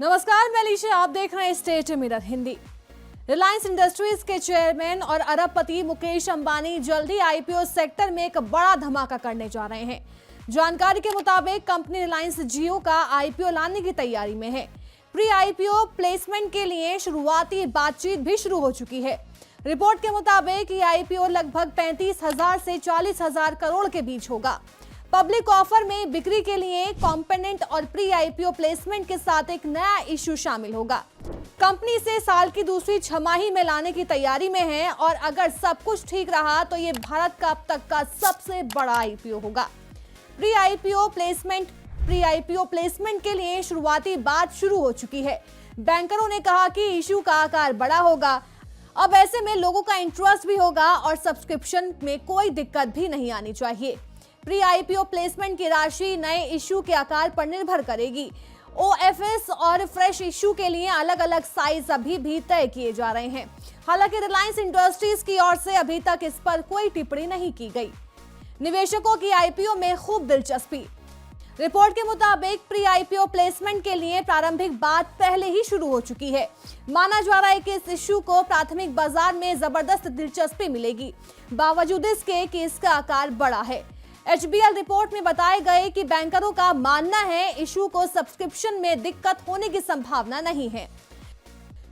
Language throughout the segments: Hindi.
नमस्कार, मैं अलीशा, आप देख रहे हैं state mirror Hindi. Reliance industries के चेयरमैन और अरबपति मुकेश अंबानी जल्द ही आईपीओ सेक्टर में एक बड़ा धमाका करने जा रहे हैं। जानकारी के मुताबिक कंपनी रिलायंस जियो का आईपीओ लाने की तैयारी में है। प्री आईपीओ प्लेसमेंट के लिए शुरुआती बातचीत भी शुरू हो चुकी है। रिपोर्ट के मुताबिक ये आईपीओ लगभग 35,000 से 40,000 करोड़ के बीच होगा। पब्लिक ऑफर में बिक्री के लिए कॉम्पोनेंट और प्री आईपीओ प्लेसमेंट के साथ एक नया इश्यू शामिल होगा। कंपनी इसे साल की दूसरी छमाही में लाने की तैयारी में है और अगर सब कुछ ठीक रहा तो ये भारत का अब तक का सबसे बड़ा आईपीओ होगा। प्री आईपीओ प्लेसमेंट के लिए शुरुआती बात शुरू हो चुकी है। बैंकरों ने कहा कि इश्यू का आकार बड़ा होगा। अब ऐसे में लोगों का इंटरेस्ट भी होगा और सब्सक्रिप्शन में कोई दिक्कत भी नहीं आनी चाहिए। प्री आईपीओ प्लेसमेंट की राशि नए इश्यू के आकार पर निर्भर करेगी। ओएफएस और फ्रेश इश्यू के लिए अलग अलग साइज अभी भी तय किए जा रहे हैं। हालांकि रिलायंस इंडस्ट्रीज की ओर से अभी तक इस पर कोई टिप्पणी नहीं की गई। निवेशकों की आईपीओ में खूब दिलचस्पी। रिपोर्ट के मुताबिक प्री आईपीओ प्लेसमेंट के लिए प्रारंभिक बात पहले ही शुरू हो चुकी है। माना जा रहा है कि इस इश्यू को प्राथमिक बाजार में जबरदस्त दिलचस्पी मिलेगी, बावजूद इसके कि इसका आकार बड़ा है। एचबीएल रिपोर्ट में बताए गए कि बैंकरों का मानना है इशू को सब्सक्रिप्शन में दिक्कत होने की संभावना नहीं है।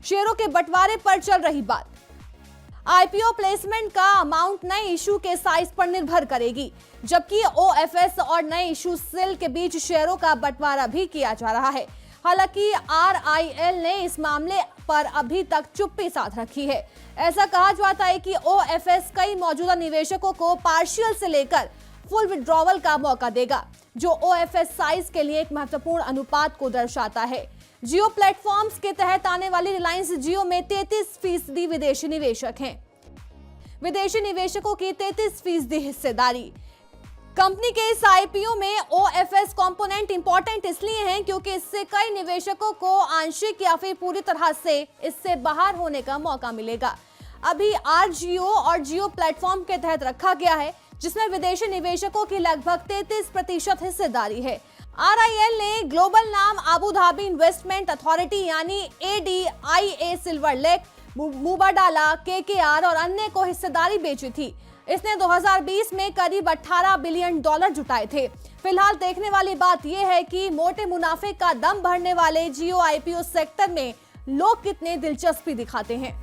शेयरों के बंटवारे पर चल रही बात। आईपीओ प्लेसमेंट का अमाउंट नए इशू के साइज पर निर्भर करेगी, जबकि ओएफएस और नए इशू सेल के बीच शेयरों का बंटवारा भी किया जा रहा है। हालांकि आरआईएल ने इस मामले पर अभी तक चुप्पी साध रखी है। ऐसा कहा जाता है कि ओएफएस कई मौजूदा निवेशकों को पार्शियल से लेकर फुल विड्रॉवल का मौका देगा, जो ओएफएस साइज के लिए एक महत्वपूर्ण अनुपात को दर्शाता है। जियो प्लेटफॉर्म्स के तहत आने वाली रिलायंस जियो में 33% विदेशी निवेशक हैं। विदेशी निवेशकों की 33% हिस्सेदारी। कंपनी के इस आईपीओ में ओएफएस कंपोनेंट इंपॉर्टेंट इसलिए हैं क्योंकि इससे कई निवेशकों को आंशिक या फिर पूरी तरह से इससे बाहर होने का मौका मिलेगा। अभी आरजीओ और जियो प्लेटफॉर्म के तहत रखा गया है, जिसमें विदेशी निवेशकों की लगभग 33% हिस्सेदारी है। आरआईएल ने ग्लोबल नाम अबू धाबी इन्वेस्टमेंट अथॉरिटी यानी एडीआईए, सिल्वर लेक, मुबाडाला, केकेआर और अन्य को हिस्सेदारी बेची थी। इसने 2020 में करीब $18 बिलियन जुटाए थे। फिलहाल देखने वाली बात यह है कि मोटे मुनाफे का दम भरने वाले जियो आईपीओ सेक्टर में लोग कितने दिलचस्पी दिखाते हैं।